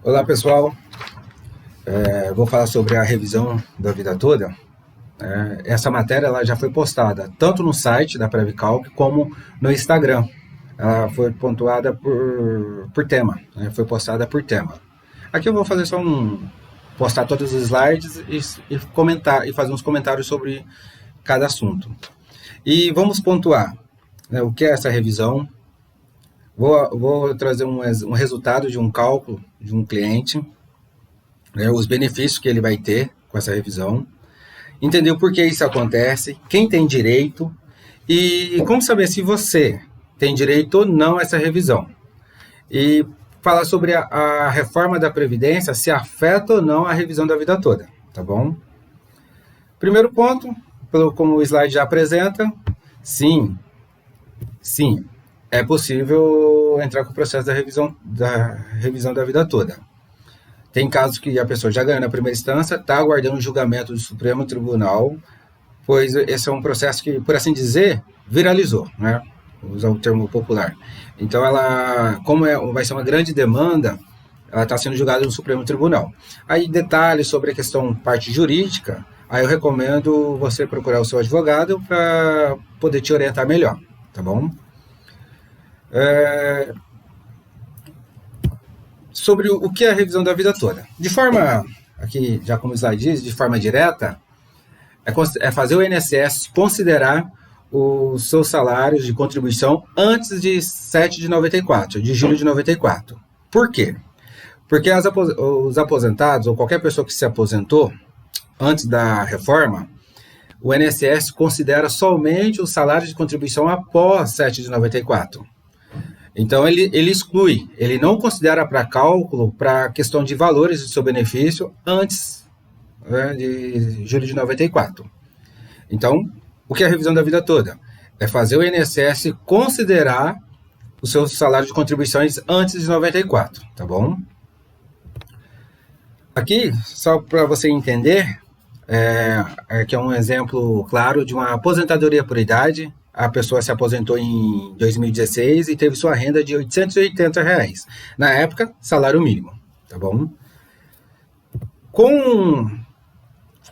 Olá pessoal, vou falar sobre a revisão da vida toda. Essa matéria ela já foi postada tanto no site da Previcalc como no Instagram. Ela foi pontuada por tema, né? Foi postada por tema. Aqui eu vou fazer postar todos os slides e comentar e fazer uns comentários sobre cada assunto. E vamos pontuar, né, o que é essa revisão. Vou trazer um resultado de um cálculo de um cliente, né, os benefícios que ele vai ter com essa revisão, entender o porquê isso acontece, quem tem direito e como saber se você tem direito ou não a essa revisão. E falar sobre a reforma da Previdência, se afeta ou não a revisão da vida toda, tá bom? Primeiro ponto, como o slide já apresenta, sim, é possível entrar com o processo da revisão da vida toda. Tem casos que a pessoa já ganhou na primeira instância, está aguardando o julgamento do Supremo Tribunal, pois esse é um processo que, por assim dizer, viralizou, né? Vou usar o termo popular. Então, vai ser uma grande demanda, ela está sendo julgada no Supremo Tribunal. Aí, detalhes sobre a questão parte jurídica, aí eu recomendo você procurar o seu advogado para poder te orientar melhor, tá bom? Sobre o que é a revisão da vida toda. De forma, aqui já como o slide diz, de forma direta, é fazer o INSS considerar os seus salários de contribuição antes de 7 de 94, de julho de 94. Por quê? Porque os aposentados, ou qualquer pessoa que se aposentou antes da reforma, o INSS considera somente os salários de contribuição após 7 de 94. Então, ele exclui, ele não considera para cálculo, para questão de valores do seu benefício antes, né, de julho de 94. Então, o que é a revisão da vida toda? É fazer o INSS considerar os seus salários de contribuições antes de 94, tá bom? Aqui, só para você entender, aqui é um exemplo claro de uma aposentadoria por idade. A pessoa se aposentou em 2016 e teve sua renda de R$ 880. Na época, salário mínimo, tá bom? Com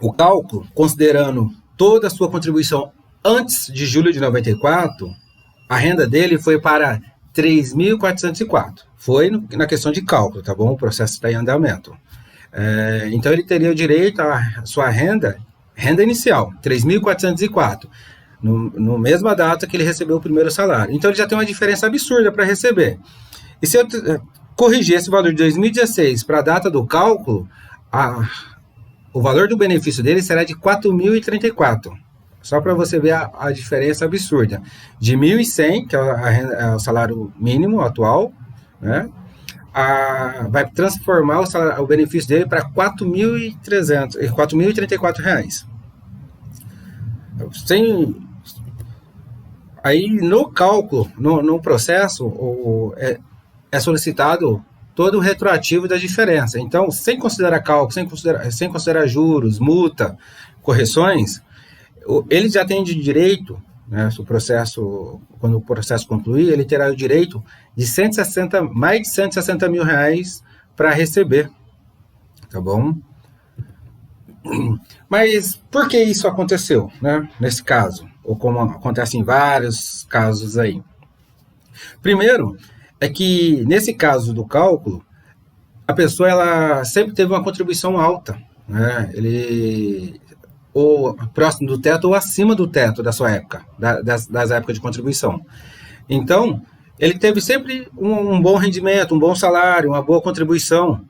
o cálculo, considerando toda a sua contribuição antes de julho de 94, a renda dele foi para 3.404. Foi na questão de cálculo, tá bom? O processo está em andamento. Então, ele teria o direito à sua renda inicial, 3.404. No mesma data que ele recebeu o primeiro salário. Então, ele já tem uma diferença absurda para receber. E se eu corrigir esse valor de 2016 para a data do cálculo, o valor do benefício dele será de 4.034. Só para você ver a diferença absurda. De 1.100, que é o salário mínimo atual, né? Vai transformar o benefício dele para R$ 4.034. Aí, no cálculo, no processo, é solicitado todo o retroativo da diferença. Então, sem considerar cálculo, sem considerar juros, multa, correções, ele já tem de direito, né, quando o processo concluir, ele terá o direito de mais de 160 mil reais para receber, tá bom? Mas por que isso aconteceu, né, nesse caso? Ou como acontece em vários casos aí. Primeiro, é que nesse caso do cálculo, a pessoa ela sempre teve uma contribuição alta, né? Ou próximo do teto ou acima do teto da sua época, das épocas de contribuição. Então, ele teve sempre um bom rendimento, um bom salário, uma boa contribuição.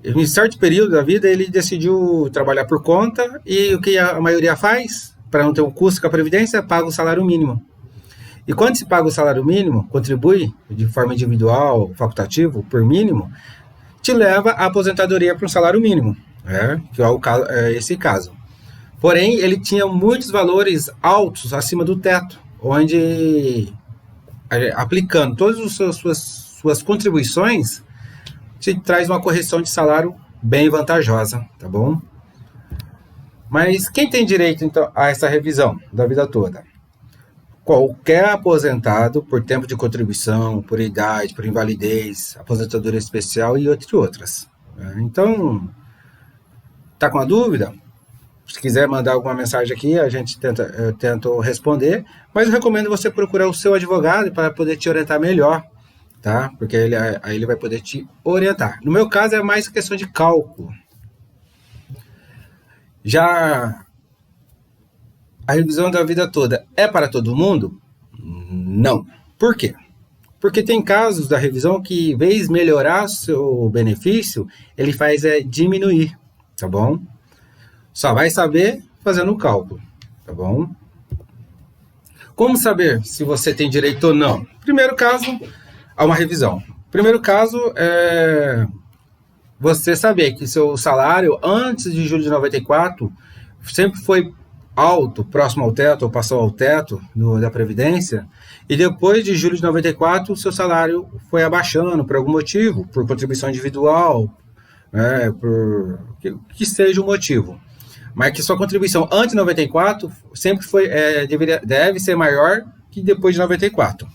Em certo período da vida, ele decidiu trabalhar por conta e o que a maioria faz, para não ter um custo com a Previdência, paga o salário mínimo. E quando se paga o salário mínimo, contribui de forma individual, facultativo, por mínimo, te leva a aposentadoria para um salário mínimo, que é esse caso. Porém, ele tinha muitos valores altos acima do teto, onde, aplicando todas as suas contribuições, te traz uma correção de salário bem vantajosa, tá bom? Mas quem tem direito, então, a essa revisão da vida toda? Qualquer aposentado por tempo de contribuição, por idade, por invalidez, aposentadoria especial e entre outras, Então, tá com a dúvida? Se quiser mandar alguma mensagem aqui, eu tento responder, mas eu recomendo você procurar o seu advogado para poder te orientar melhor, tá? Porque aí ele vai poder te orientar. No meu caso, é mais questão de cálculo. Já a revisão da vida toda é para todo mundo? Não. Por quê? Porque tem casos da revisão que, em vez de melhorar seu benefício, ele faz diminuir, tá bom? Só vai saber fazendo o cálculo, tá bom? Como saber se você tem direito ou não? Primeiro caso, há uma revisão. Primeiro caso é você saber que seu salário antes de julho de 94 sempre foi alto, próximo ao teto, ou passou ao teto da Previdência, e depois de julho de 94 o seu salário foi abaixando por algum motivo, por contribuição individual, né, por que seja o motivo. Mas que sua contribuição antes de 94 sempre deve ser maior que depois de 94.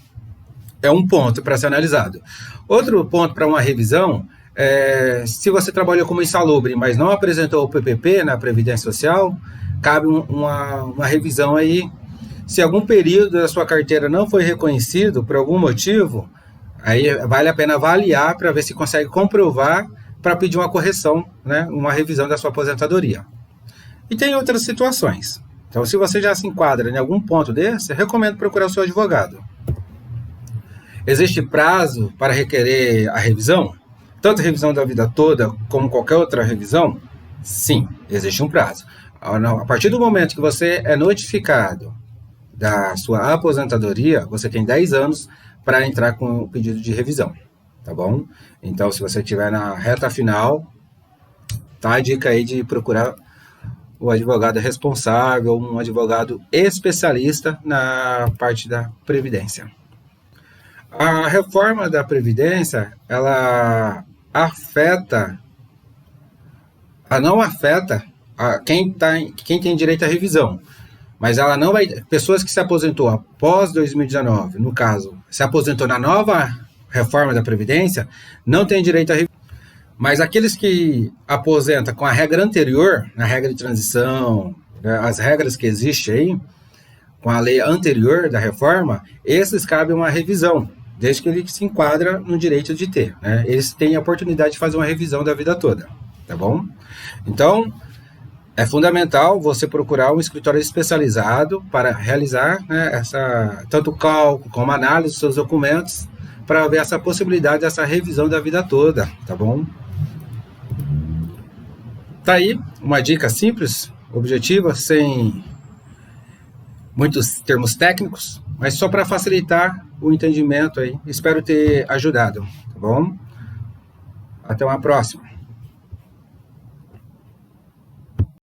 É um ponto para ser analisado. Outro ponto para uma revisão se você trabalhou como insalubre, mas não apresentou o PPP na Previdência Social, cabe uma revisão aí. Se algum período da sua carteira não foi reconhecido por algum motivo, aí vale a pena avaliar para ver se consegue comprovar para pedir uma correção, né, uma revisão da sua aposentadoria. E tem outras situações. Então, se você já se enquadra em algum ponto desse, recomendo procurar o seu advogado. Existe prazo para requerer a revisão? Tanto a revisão da vida toda como qualquer outra revisão? Sim, existe um prazo. A partir do momento que você é notificado da sua aposentadoria, você tem 10 anos para entrar com o pedido de revisão, tá bom? Então, se você estiver na reta final, tá a dica aí de procurar o advogado responsável, um advogado especialista na parte da Previdência. A reforma da Previdência, ela não afeta quem tem direito à revisão, mas ela não vai. Pessoas que se aposentou após 2019, no caso, se aposentou na nova reforma da Previdência, não tem direito à revisão. Mas aqueles que aposentam com a regra anterior, na regra de transição, né, as regras que existem aí, com a lei anterior da reforma, esses cabem uma revisão, desde que ele se enquadra no direito de ter, né? Eles têm a oportunidade de fazer uma revisão da vida toda, tá bom? Então, é fundamental você procurar um escritório especializado para realizar, né, tanto o cálculo como a análise dos seus documentos, para ver essa possibilidade dessa revisão da vida toda, tá bom? Tá aí uma dica simples, objetiva, sem muitos termos técnicos, mas só para facilitar o entendimento aí. Espero ter ajudado, tá bom? Até uma próxima.